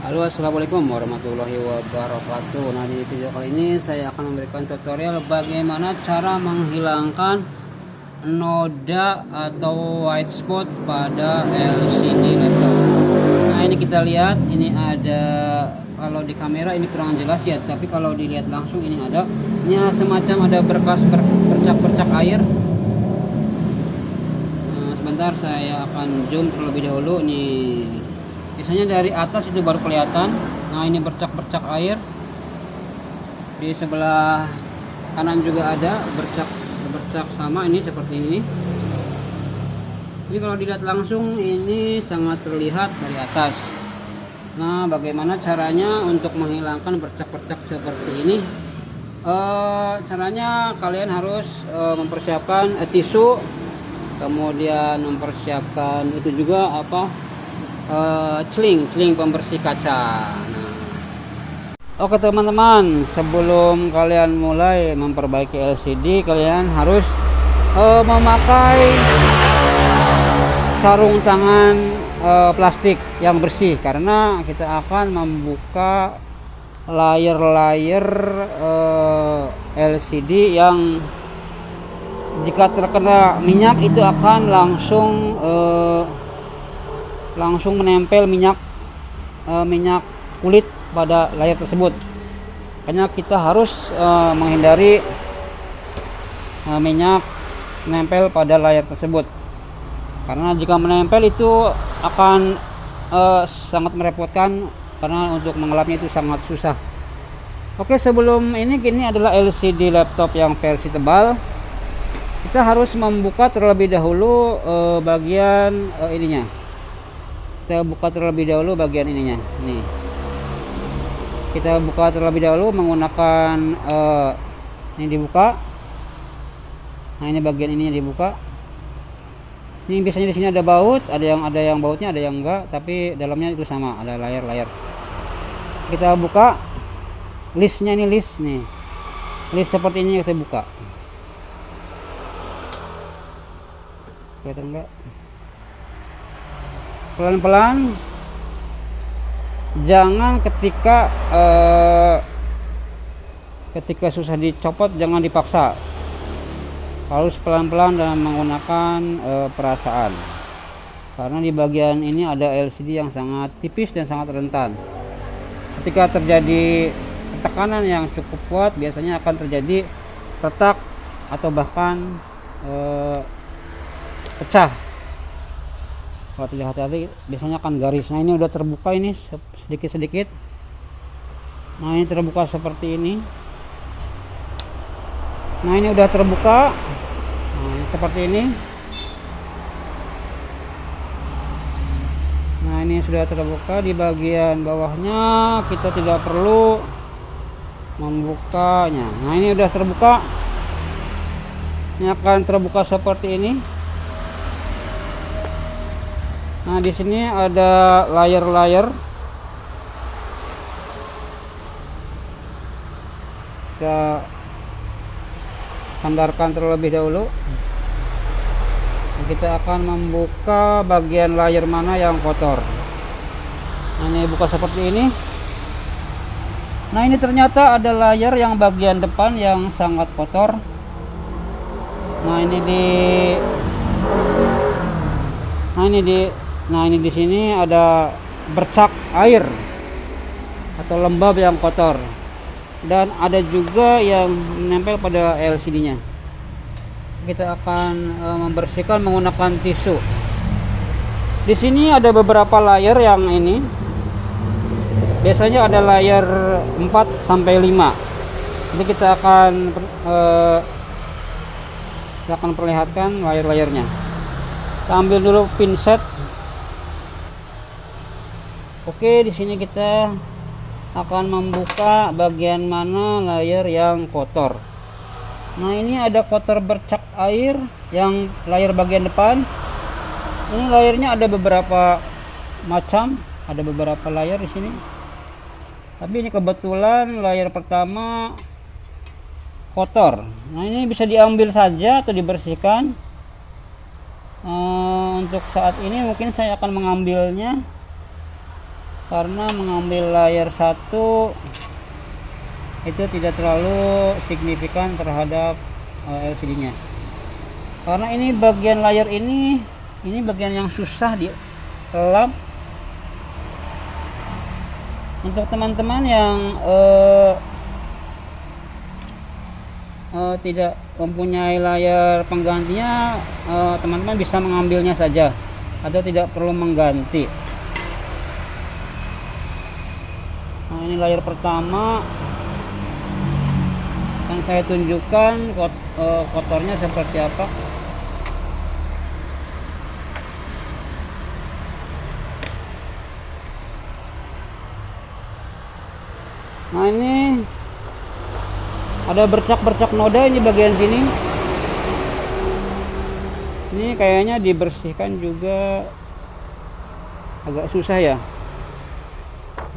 Halo, assalamualaikum warahmatullahi wabarakatuh. Nah, di video kali ini saya akan memberikan tutorial bagaimana cara menghilangkan noda atau white spot pada LCD laptop. Nah, ini kita lihat, ini ada, kalau di kamera ini kurang jelas ya, tapi kalau dilihat langsung ini semacam ada bercak-bercak air. Nah, sebentar saya akan zoom terlebih dahulu nih. Biasanya dari atas itu baru kelihatan. Nah, ini bercak-bercak air. Di sebelah kanan juga ada bercak sama, ini seperti ini. Ini kalau dilihat langsung ini sangat terlihat dari atas. Nah, bagaimana caranya untuk menghilangkan bercak-bercak seperti ini? Caranya kalian harus mempersiapkan tisu, kemudian mempersiapkan itu juga celing pembersih kaca. Nah, oke teman-teman, sebelum kalian mulai memperbaiki LCD, kalian harus memakai sarung tangan plastik yang bersih, karena kita akan membuka layer-layer LCD yang jika terkena minyak itu akan langsung menempel minyak kulit pada layar tersebut. Makanya kita harus menghindari minyak menempel pada layar tersebut, karena jika menempel itu akan sangat merepotkan, karena untuk mengelapnya itu sangat susah. Oke, sebelum ini adalah LCD laptop yang versi tebal. Kita harus membuka terlebih dahulu bagian ininya. Kita buka terlebih dahulu bagian ininya. Nih, kita buka terlebih dahulu menggunakan ini dibuka. Nah, ini bagian ininya dibuka. Ini biasanya di sini ada baut, ada yang bautnya, ada yang enggak, tapi dalamnya itu sama, ada layar-layar. Kita buka listnya, ini list nih, list seperti ini kita buka. Kelihatan enggak? Pelan-pelan, jangan ketika susah dicopot jangan dipaksa, harus pelan-pelan dan menggunakan perasaan, karena di bagian ini ada LCD yang sangat tipis dan sangat rentan. Ketika terjadi tekanan yang cukup kuat, biasanya akan terjadi retak atau bahkan pecah. Kalau tidak hati-hati biasanya akan garis. Nah, ini udah terbuka, ini sedikit-sedikit. Nah, ini terbuka seperti ini. Nah, ini udah terbuka. Nah, ini seperti ini. Nah, ini sudah terbuka. Di bagian bawahnya kita tidak perlu membukanya. Nah, ini udah terbuka. Ini akan terbuka seperti ini. Nah, di sini ada layar-layar. Kita sandarkan terlebih dahulu. Kita akan membuka bagian layar mana yang kotor. Nah, ini buka seperti ini. Nah, ini ternyata ada layar yang bagian depan yang sangat kotor. Nah, ini di sini ada bercak air atau lembab yang kotor, dan ada juga yang menempel pada LCD-nya. Kita akan membersihkan menggunakan tisu. Di sini ada beberapa layar yang ini. Biasanya ada layar 4 sampai 5. Jadi kita akan perlihatkan layar-layarnya. Kita ambil dulu pinset. Oke, di sini kita akan membuka bagian mana layar yang kotor. Nah, ini ada kotor bercak air yang layar bagian depan. Ini layarnya ada beberapa macam, ada beberapa layar di sini. Tapi ini kebetulan layar pertama kotor. Nah, ini bisa diambil saja atau dibersihkan. Untuk saat ini mungkin saya akan mengambilnya. karena mengambil layar satu itu tidak terlalu signifikan terhadap LCD-nya. Karena ini bagian layar ini bagian yang susah dilap. Untuk teman-teman yang tidak mempunyai layar penggantinya, teman-teman bisa mengambilnya saja atau tidak perlu mengganti. Nah, ini layar pertama yang saya tunjukkan kotornya seperti apa. Nah, ini ada bercak-bercak noda ini bagian sini. Ini kayaknya dibersihkan juga agak susah ya.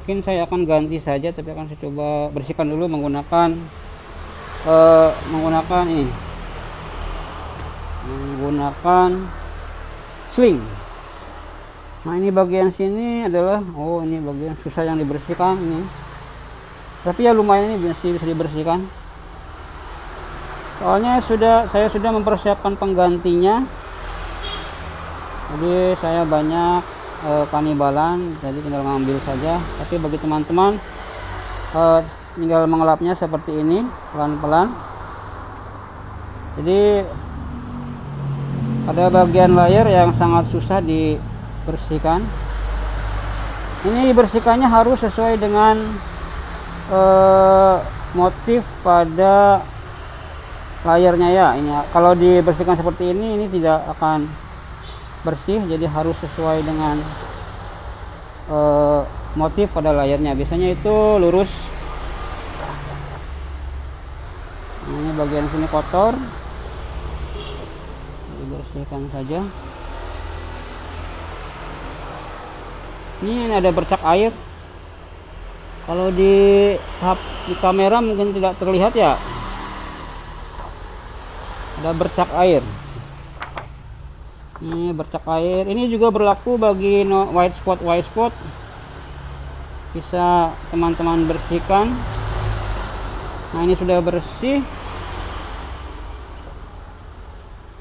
Mungkin saya akan ganti saja, tapi akan saya coba bersihkan dulu menggunakan sling. Nah, ini bagian sini adalah ini bagian susah yang dibersihkan ini. Tapi ya lumayan, ini bisa dibersihkan. Soalnya saya sudah mempersiapkan penggantinya. Jadi saya banyak kanibalan, jadi tinggal ngambil saja. Tapi bagi teman-teman tinggal mengelapnya seperti ini pelan-pelan. Jadi ada bagian layar yang sangat susah dibersihkan. Ini dibersihkannya harus sesuai dengan motif pada layarnya ya. Ini kalau dibersihkan seperti ini tidak akan bersih, jadi harus sesuai dengan motif pada layarnya. Biasanya itu lurus. Nah, ini bagian sini kotor, dibersihkan saja. Ini ada bercak air. Kalau di kamera mungkin tidak terlihat ya, ada bercak air. Ini bercak air. Ini juga berlaku bagi white spot. Bisa teman-teman bersihkan. Nah, ini sudah bersih.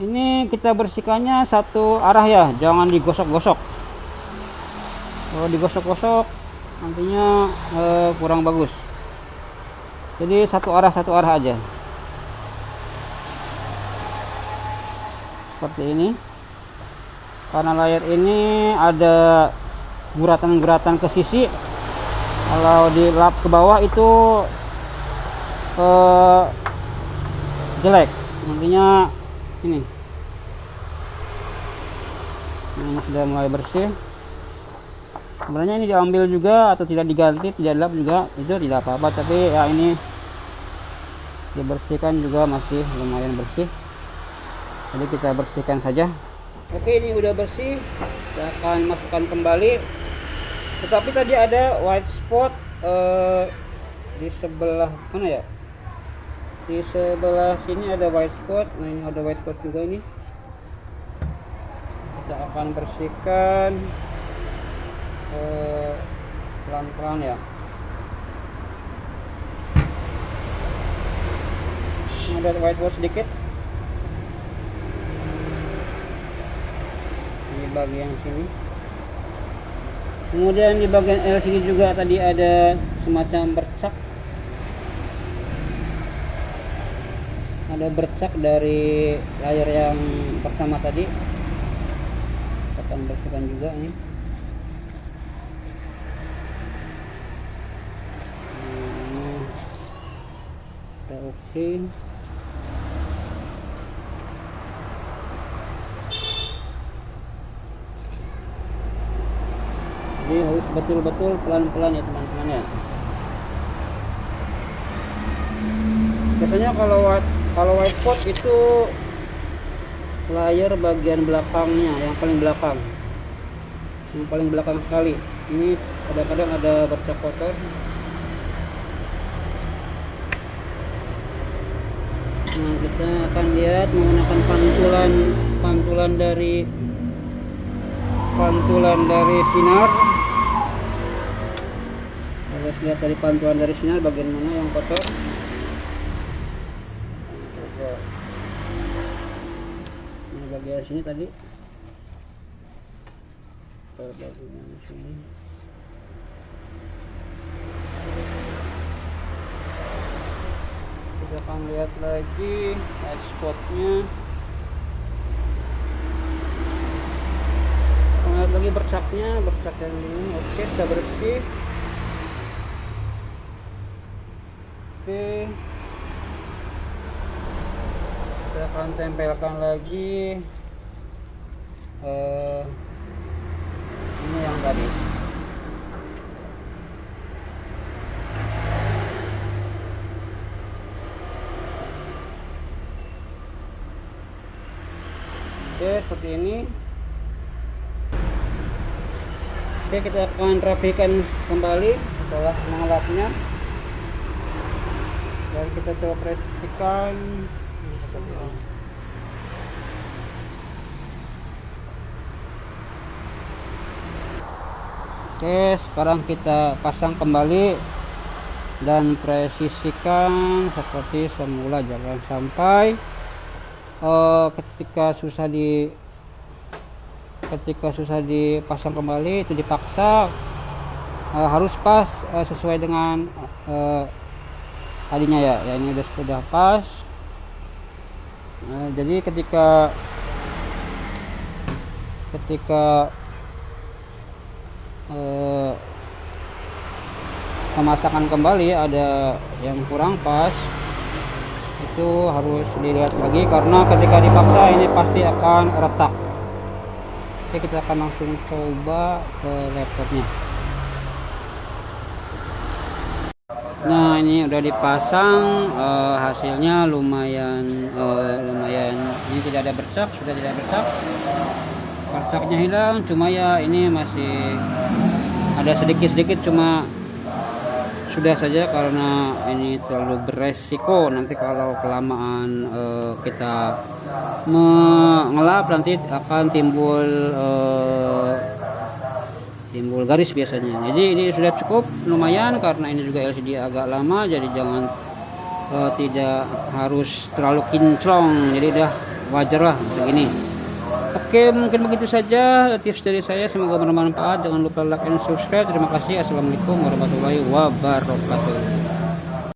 Ini kita bersihkannya satu arah ya, jangan digosok-gosok. Kalau digosok-gosok nantinya kurang bagus. Jadi satu arah aja. Seperti ini. Karena layar ini ada guratan-guratan ke sisi. Kalau dilap ke bawah itu jelek. Nantinya ini sudah mulai bersih. Sebenarnya ini diambil juga atau tidak diganti, tidak dilap juga, itu tidak apa-apa. Tapi ya ini dibersihkan juga masih lumayan bersih. Jadi kita bersihkan saja. Oke, ini udah bersih. Kita akan masukkan kembali. Tetapi tadi ada white spot di sebelah mana ya? Di sebelah sini ada white spot. Nah, ini ada white spot juga ini. Kita akan bersihkan pelan-pelan ya. Ada white spot sedikit. Ini bagian sini. Kemudian di bagian LCD juga tadi ada semacam bercak. Ada bercak dari layar yang pertama tadi. Kita akan bersihkan juga ini. Oke. Jadi harus betul-betul pelan-pelan ya teman-teman ya. Biasanya kalau white spot itu layar bagian belakangnya, yang paling belakang sekali. Ini kadang-kadang ada bercak kotor. Nah, kita akan lihat menggunakan pantulan dari sinar. harus lihat dari pantulan dari sinyal bagian mana yang kotor. Ini bagian sini tadi, bagian sini. Kita akan lihat lagi high spotnya. Lihat lagi bercaknya, bercak yang ini. Oke, sudah bersih. Oke, kita akan tempelkan lagi ini yang tadi. Oke, seperti ini. Oke, kita akan rapikan kembali setelah mengelapnya. Dan kita coba presikan. Oke, sekarang kita pasang kembali dan presisikan seperti semula. Jangan sampai ketika susah dipasang kembali itu dipaksa, harus pas sesuai dengan tadinya ya. Ini sudah pas. Jadi ketika pemasangan kembali ada yang kurang pas, itu harus dilihat lagi karena ketika dipaksa ini pasti akan retak. Oke, kita akan langsung coba ke laptopnya. Nah, ini udah dipasang, hasilnya lumayan, ini tidak ada bercak, sudah tidak bercak, bercaknya hilang. Cuma ya ini masih ada sedikit-sedikit, cuma sudah saja karena ini terlalu beresiko. Nanti kalau kelamaan kita mengelap nanti akan timbul garis biasanya. Jadi ini sudah cukup lumayan karena ini juga LCD agak lama, jadi jangan tidak harus terlalu kinclong, jadi udah wajar lah begini. Oke, mungkin begitu saja tips dari saya, semoga bermanfaat. Jangan lupa like and subscribe. Terima kasih. Assalamualaikum warahmatullahi wabarakatuh.